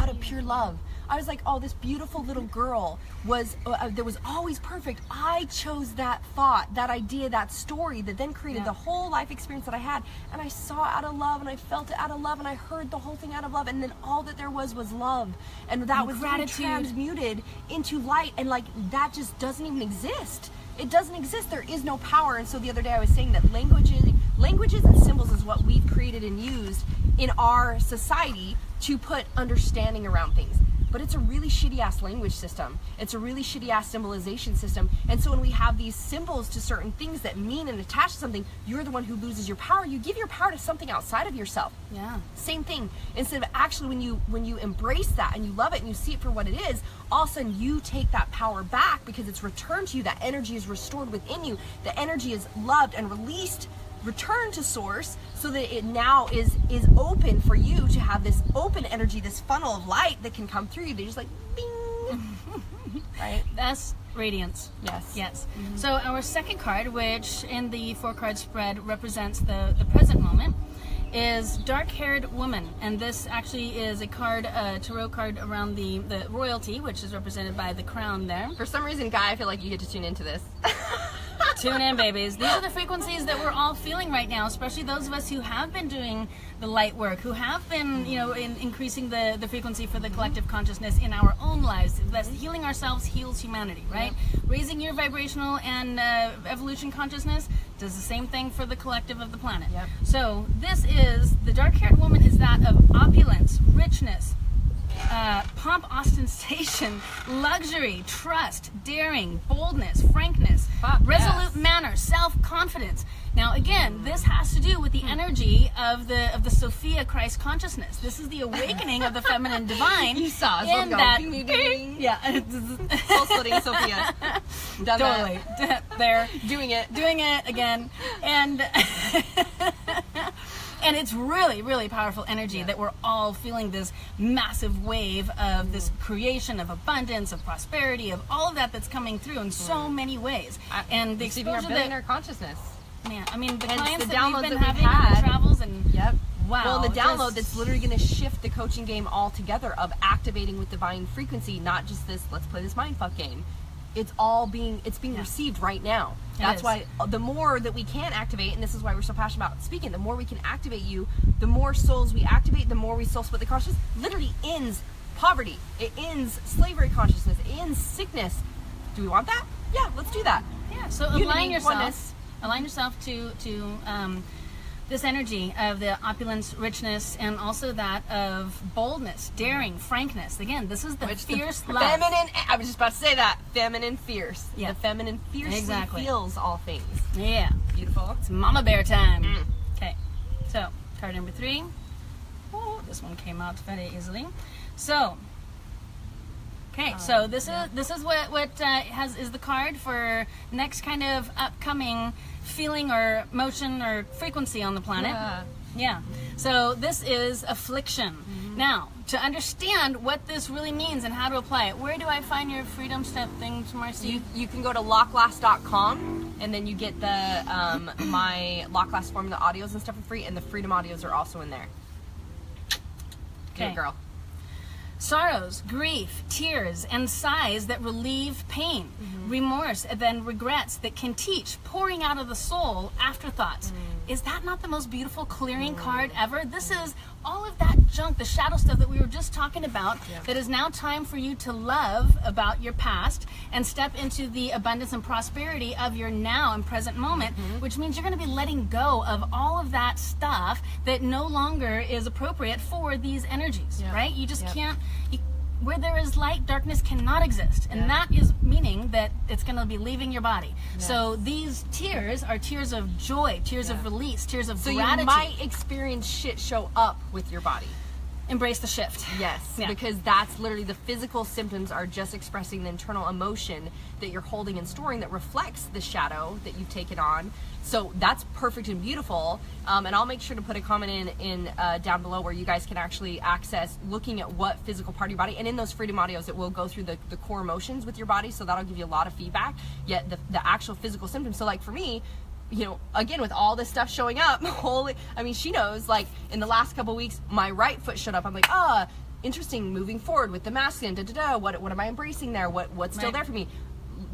out of pure love. I was like, oh, this beautiful little girl that was always perfect. I chose that thought, that idea, that story that then created the whole life experience that I had. And I saw it out of love, and I felt it out of love, and I heard the whole thing out of love. And then all that there was love. And that was transmuted into light. And like, that just doesn't even exist. It doesn't exist. There is no power. And so the other day I was saying that languages and symbols is what we've created and used in our society to put understanding around things. But it's a really shitty ass language system. It's a really shitty ass symbolization system. And so when we have these symbols to certain things that mean and attach to something, you're the one who loses your power. You give your power to something outside of yourself. Yeah. Same thing. Instead of actually when you embrace that and you love it and you see it for what it is, all of a sudden you take that power back because it's returned to you. That energy is restored within you. The energy is loved and released, returned to source, so that it now is open for you to have this open energy, this funnel of light that can come through you. They're just like, bing. Right? That's radiance. Yes. So our second card, which in the 4-card spread represents the present moment, is Dark-Haired Woman. And this actually is a card, tarot card around the royalty, which is represented by the crown there. For some reason, Guy, I feel like you get to tune into this. Tune in, babies. These are the frequencies that we're all feeling right now, especially those of us who have been doing the light work, who have been, you know, increasing the frequency for the collective consciousness in our own lives. That's healing ourselves heals humanity, right? Raising your vibrational and evolution consciousness does the same thing for the collective of the planet. So this is, the Dark-Haired Woman is that of opulence, richness, pomp, ostentation, luxury, trust, daring, boldness, frankness, resolute manner, self-confidence. Now again, this has to do with the energy of the Sophia Christ consciousness. This is the awakening of the feminine divine. You saw us in that, yeah, soul splitting Sophia. Done totally. There, doing it again, and. And it's really, really powerful energy that we're all feeling, this massive wave of this creation of abundance, of prosperity, of all of that that's coming through in so many ways. And the exposure our billionaire consciousness. Man, I mean, the clients that we've been having on travels and Wow. Well, the download that's literally going to shift the coaching game altogether of activating with divine frequency, not just this, let's play this mindfuck game. It's being received right now. That's why the more that we can activate, and this is why we're so passionate about speaking, the more we can activate you, the more souls we activate, the more we soul split the consciousness, literally ends poverty. It ends slavery consciousness. It ends sickness. Do we want that? Yeah, let's do that. Yeah, so align yourself to this energy of the opulence, richness, and also that of boldness, daring, frankness. Again, this is the fierce love. Feminine, I was just about to say that. Feminine fierce. Yeah. The feminine fiercely feels all things. Yeah. Beautiful. It's mama bear time. Okay, so card number 3. Oh, this one came out very easily. So, okay, so this is what is the card for next kind of upcoming feeling or motion or frequency on the planet. Yeah. So this is affliction. Now, to understand what this really means and how to apply it, where do I find your freedom step things, Marci? You can go to locklast.com, and then you get the my Locklast formula audios and stuff for free, and the freedom audios are also in there. Okay, girl. Sorrows, grief, tears, and sighs that relieve pain, remorse, and then regrets that can teach, pouring out of the soul, afterthoughts. Is that not the most beautiful clearing card ever? This is all of that junk, the shadow stuff that we were just talking about, that is now time for you to love about your past and step into the abundance and prosperity of your now and present moment, which means you're going to be letting go of all of that stuff that no longer is appropriate for these energies, right? You just can't... where there is light, darkness cannot exist. And that is meaning that it's going to be leaving your body. So these tears are tears of joy, tears of release, tears of gratitude. So you might experience shit show up with your body. Embrace the shift. Yes, because that's literally the physical symptoms are just expressing the internal emotion that you're holding and storing that reflects the shadow that you've taken on. So that's perfect and beautiful. And I'll make sure to put a comment in down below where you guys can actually access looking at what physical part of your body. And in those freedom audios, it will go through the core emotions with your body. So that'll give you a lot of feedback. Yet the actual physical symptoms. So like for me, you know, again, with all this stuff showing up, I mean, she knows, like, in the last couple of weeks, my right foot showed up. I'm like, interesting, moving forward with the masculine, what am I embracing there? What's still there for me?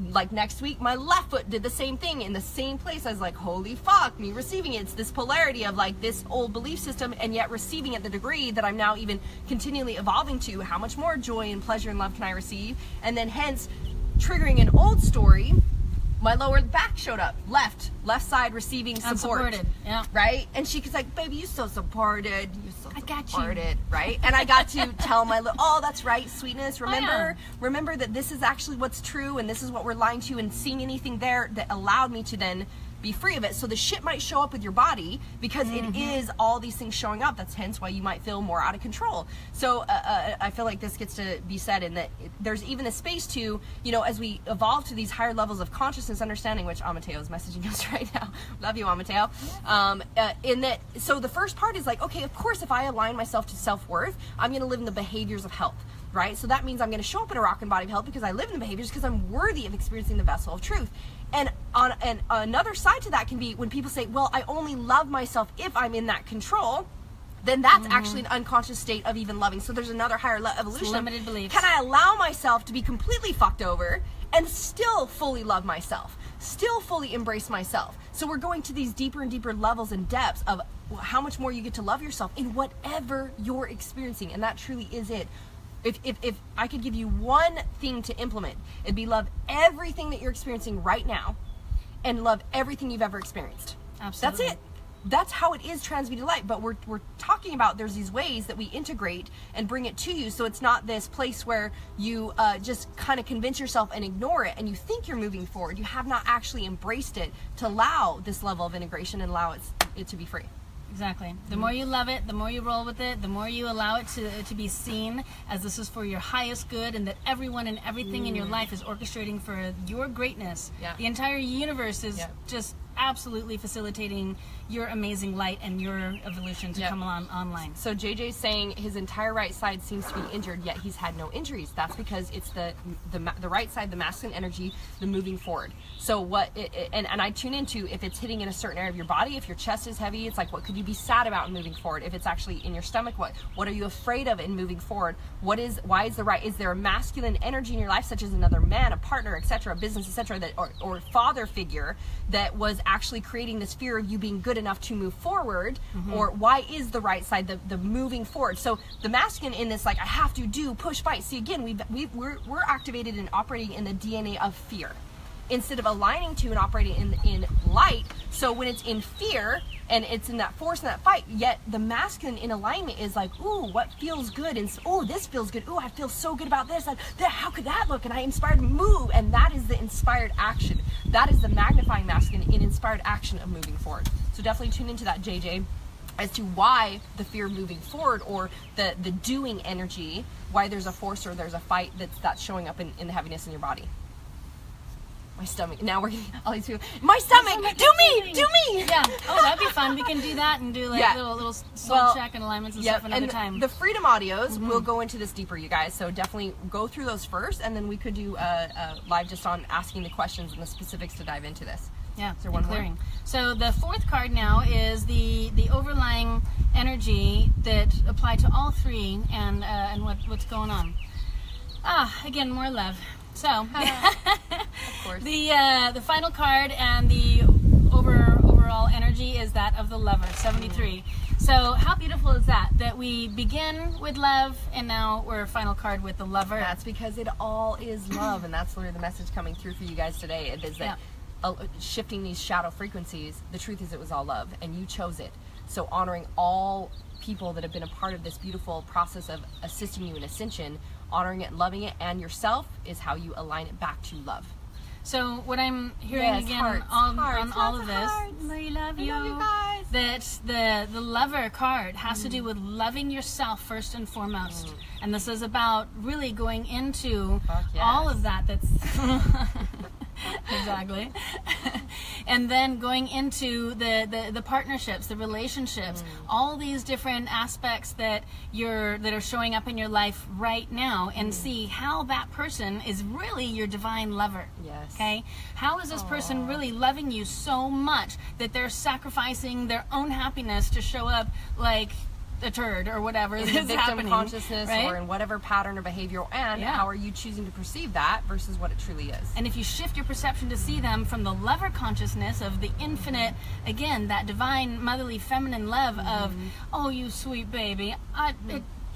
Like, next week, my left foot did the same thing in the same place. I was like, holy fuck, me receiving it. It's this polarity of, like, this old belief system, and yet receiving at the degree that I'm now even continually evolving to. How much more joy and pleasure and love can I receive? And then, hence, triggering an old story, my lower back showed up, left side receiving support, right? And she's like, baby, you so supported, I got supported, you, right? And I got to tell my that's right, sweetness, remember that this is actually what's true, and this is what we're lying to, and seeing anything there that allowed me to then be free of it. So the shit might show up with your body because it is all these things showing up. That's hence why you might feel more out of control. So I feel like this gets to be said in that there's even a space to, you know, as we evolve to these higher levels of consciousness understanding, which Amateo is messaging us right now. Love you, Amateo. In that, so the first part is like, okay, of course, if I align myself to self-worth, I'm going to live in the behaviors of health. Right? So that means I'm going to show up in a rockin' body of health because I live in the behaviors because I'm worthy of experiencing the vessel of truth. And another side to that can be when people say, well, I only love myself if I'm in that control, then that's actually an unconscious state of even loving. So there's another higher evolution. It's limited beliefs. Can I allow myself to be completely fucked over and still fully love myself? Still fully embrace myself? So we're going to these deeper and deeper levels and depths of how much more you get to love yourself in whatever you're experiencing. And that truly is it. If I could give you one thing to implement, it'd be love everything that you're experiencing right now and love everything you've ever experienced. Absolutely. That's it. That's how it is transmuted light. But we're talking about there's these ways that we integrate and bring it to you, so it's not this place where you just kind of convince yourself and ignore it and you think you're moving forward. You have not actually embraced it to allow this level of integration and allow it to be free. Exactly. The more you love it, the more you roll with it, the more you allow it to be seen as this is for your highest good, and that everyone and everything in your life is orchestrating for your greatness. The entire universe is just absolutely facilitating your amazing light and your evolution to come along online. So JJ's saying his entire right side seems to be injured, yet he's had no injuries. That's because it's the right side, the masculine energy, the moving forward. So and I tune into if it's hitting in a certain area of your body. If your chest is heavy, it's like, what could you be sad about in moving forward? If it's actually in your stomach, what are you afraid of in moving forward? Why is there a masculine energy in your life, such as another man, a partner, etc., business, etc., that or father figure that was actually creating this fear of you being good enough to move forward? Or why is the right side the moving forward? So the masculine in this, like, I have to do, push, fight. See, again, we're activated and operating in the DNA of fear instead of aligning to and operating in light. So when it's in fear and it's in that force and that fight, yet the masculine in alignment is like, ooh, what feels good? And oh, this feels good. Ooh, I feel so good about this. How could that look? And I inspired to move. And that is the inspired action. That is the magnifying masculine in inspired action of moving forward. So definitely tune into that, JJ, as to why the fear of moving forward, or the doing energy, why there's a force or there's a fight that's showing up in the heaviness in your body. My stomach. Now we're getting all these people. My stomach. Do me. Yeah. Oh, that'd be fun. We can do that and do like little soul check and alignments and stuff another time. The freedom audios will go into this deeper, you guys. So definitely go through those first, and then we could do a live just on asking the questions and the specifics to dive into this. Yeah. Is there one clearing. more? So the fourth card now is the overlying energy that apply to all three, and what's going on. Again, more love. So, of course. The final card and the overall energy is that of the Lover, 73. So how beautiful is that we begin with love, and now we're final card with the Lover. That's because it all is love, and that's where the message coming through for you guys today. It is that shifting these shadow frequencies, the truth is it was all love, and you chose it. So honoring all people that have been a part of this beautiful process of assisting you in ascension, honoring it, loving it, and yourself is how you align it back to love. So what I'm hearing again on all of this, I love you guys, that the Lover card has to do with loving yourself first and foremost. And this is about really going into all of that that's exactly. And then going into the partnerships, the relationships, all these different aspects that are showing up in your life right now, and see how that person is really your divine lover. Yes. Okay? How is this person really loving you so much that they're sacrificing their own happiness to show up like a turd or whatever is victim happening, consciousness, right? or in whatever pattern or behavior, and how are you choosing to perceive that versus what it truly is. And if you shift your perception to see them from the lover consciousness of the infinite, again, that divine motherly feminine love of, oh, you sweet baby,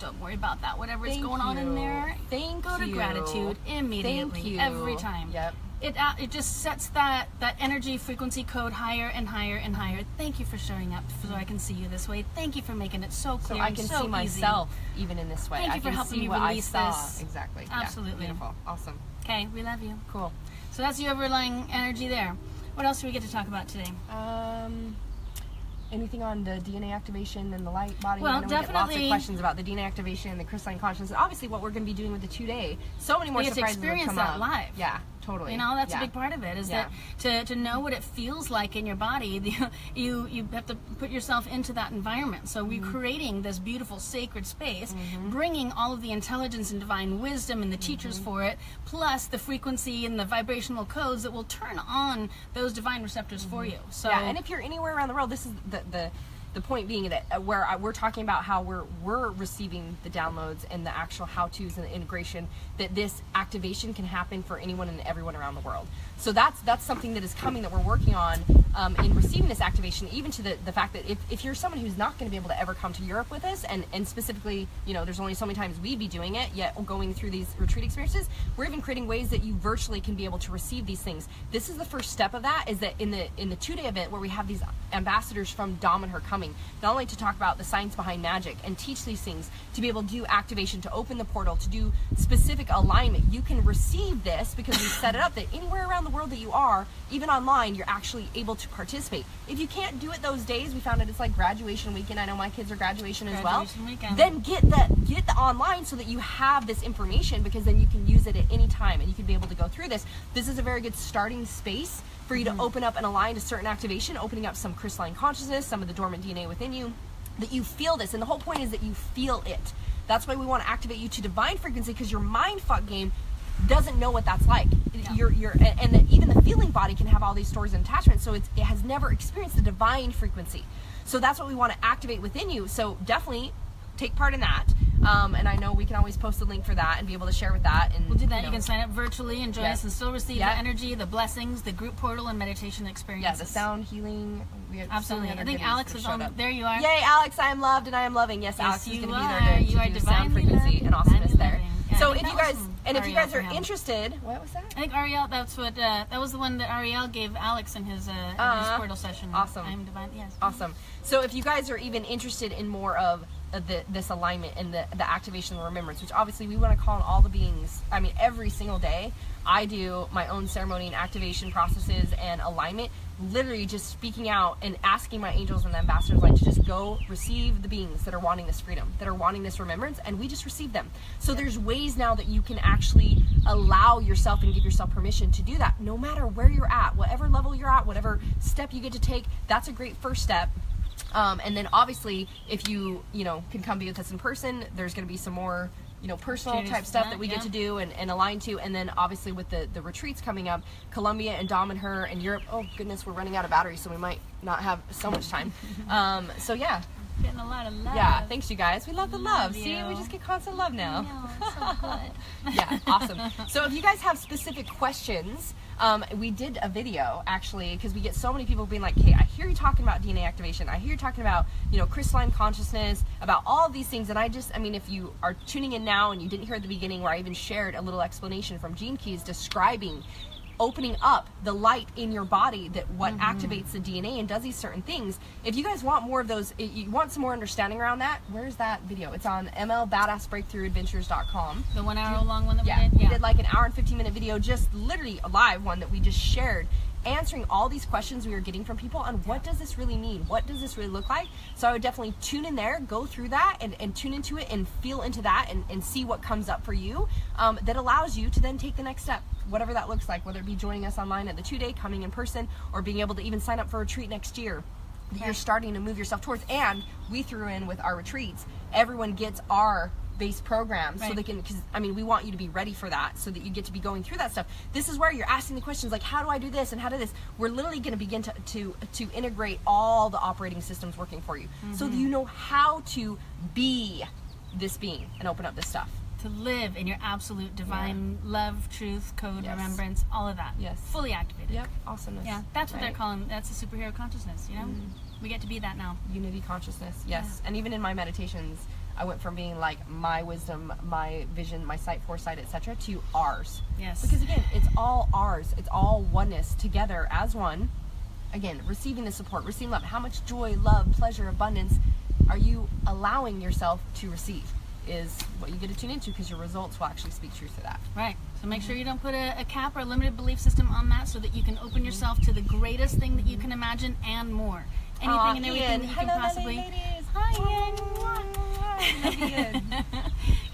don't worry about that, whatever is going on in there, go to gratitude immediately, every time. Yep. It just sets that energy frequency code higher and higher and higher. Thank you for showing up so I can see you this way. Thank you for making it so clear, so I can and so see myself even in this way. Thank you for helping me release this. Exactly. Absolutely. Yeah, beautiful. Awesome. Okay, we love you. Cool. So that's the overlying energy there. What else do we get to talk about today? Anything on the DNA activation and the light body? Well, we get lots of questions about the DNA activation and the crystalline consciousness, and obviously what we're going to be doing with the 2-day. So many more surprises to experience come that up. live. Yeah, totally. You know, that's a big part of it, is that to know what it feels like in your body, you have to put yourself into that environment. So we're creating this beautiful sacred space, bringing all of the intelligence and divine wisdom and the teachers for it, plus the frequency and the vibrational codes that will turn on those divine receptors for you. So and if you're anywhere around the world, this is the point being that where we're talking about how we're receiving the downloads and the actual how-tos and the integration, that this activation can happen for anyone and everyone around the world. So that's something that is coming, that we're working on in receiving this activation, even to the fact that if you're someone who's not going to be able to ever come to Europe with us, and specifically, you know, there's only so many times we'd be doing it, yet going through these retreat experiences, we're even creating ways that you virtually can be able to receive these things. This is the first step of that, is that in the 2-day event where we have these ambassadors from Dom and her coming, coming, not only to talk about the science behind magic and teach these things, to be able to do activation, to open the portal, to do specific alignment. You can receive this because we set it up that anywhere around the world that you are, even online, you're actually able to participate. If you can't do it those days, we found out it's like graduation weekend. I know my kids are graduation as well. Weekend. Then get the online so that you have this information, because then you can use it at any time and you can be able to go through this. This is a very good starting space for you to open up and align to certain activation, opening up some crystalline consciousness, some of the dormant DNA within you, that you feel this. And the whole point is that you feel it. That's why we want to activate you to divine frequency, because your mind fuck game doesn't know what that's like. Even the feeling body can have all these stores and attachments, so it has never experienced the divine frequency. So that's what we want to activate within you. So definitely take part in that. And I know we can always post a link for that and be able to share with that. And we'll do that. You can sign up virtually and join us and still receive the energy, the blessings, the group portal, and meditation experiences. Yeah, the sound healing. Absolutely. I think Alex is on. There you are. Yay, Alex! I am loved and I am loving. Yes, Alex is going to be there to you are do sound frequency and awesomeness there. Yeah, so if you guys are interested, what was that? I think Ariel. That's what. That was the one that Ariel gave Alex in his portal session. Awesome. I'm divine. Yes. Awesome. So if you guys are even interested in more of this alignment and the activation of remembrance, which obviously we want to call on all the beings. I mean, every single day I do my own ceremony and activation processes and alignment, literally just speaking out and asking my angels and the ambassadors light to just go receive the beings that are wanting this freedom, that are wanting this remembrance, and we just receive them. So there's ways now that you can actually allow yourself and give yourself permission to do that, no matter where you're at, whatever level you're at, whatever step you get to take. That's a great first step. And then obviously, if you can come be with us in person, there's going to be some more, personal type stuff that we get to do and align to. And then obviously with the retreats coming up, Colombia and Dom and her and Europe, oh goodness, we're running out of batteries, so we might not have so much time. So yeah. Getting a lot of love. Yeah, thanks you guys. We love the love. You. See, we just get constant love now. I know, it's so good. Yeah, awesome. So if you guys have specific questions, we did a video actually, because we get so many people being like, hey, I hear you talking about DNA activation. I hear you talking about, crystalline consciousness, about all of these things. And if you are tuning in now and you didn't hear at the beginning where I even shared a little explanation from Gene Keys describing opening up the light in your body, that what activates the DNA and does these certain things. If you guys want more of those, you want some more understanding around that, where's that video? It's on mlbadassbreakthroughadventures.com. The 1 hour long one that we did? Yeah, we did like an hour and 15-minute video, just literally a live one that we just shared, answering all these questions we were getting from people on what does this really mean? What does this really look like? So I would definitely tune in there, go through that and tune into it and feel into that and see what comes up for you, that allows you to then take the next step, whatever that looks like, whether it be joining us online at the 2-day, coming in person, or being able to even sign up for a retreat next year that you're starting to move yourself towards. And we threw in with our retreats, everyone gets our base program, so they can, because we want you to be ready for that, so that you get to be going through that stuff. This is where you're asking the questions like, how do I do this and how do this? We're literally going to begin to integrate all the operating systems working for you, so that you know how to be this being and open up this stuff. To live in your absolute divine love, truth, code, remembrance, all of that. Yes. Fully activated. Yep. Awesomeness. Yeah. That's what they're calling. That's the superhero consciousness. We get to be that now. Unity consciousness. Yes. Yeah. And even in my meditations, I went from being like my wisdom, my vision, my sight, foresight, etc., to ours. Yes. Because again, it's all ours. It's all oneness together as one. Again, receiving the support, receiving love. How much joy, love, pleasure, abundance are you allowing yourself to receive? Is what you get to tune into, because your results will actually speak truth to that. Right. So make sure you don't put a cap or a limited belief system on that, so that you can open yourself to the greatest thing that you can imagine and more. Anything and everything that you can possibly. Hi, Ian.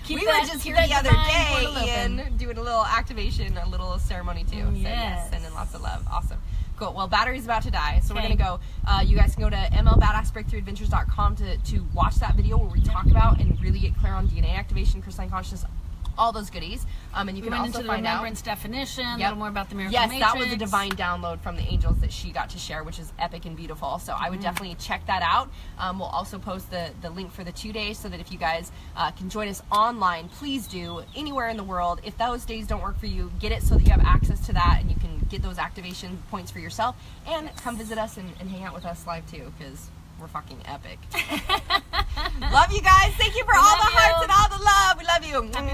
We were just here the other day, Ian, doing a little activation, a little ceremony too. So yes, sending lots of love. Awesome. Cool. Well, battery's about to die, so we're going to go. You guys can go to mlbadassbreakthroughadventures.com to watch that video where we talk about and really get clear on DNA activation, crystalline consciousness, all those goodies. And you can also into find the remembrance definition, a little more about the miracle matrix. Yes, that was a divine download from the angels that she got to share, which is epic and beautiful. So I would definitely check that out. We'll also post the link for the 2 days, so that if you guys can join us online, please do, anywhere in the world. If those days don't work for you, get it so that you have access to that and you can get those activation points for yourself, and come visit us and hang out with us live too, because we're fucking epic. Love you guys. Thank you for all the hearts and all the love. We love you. Happy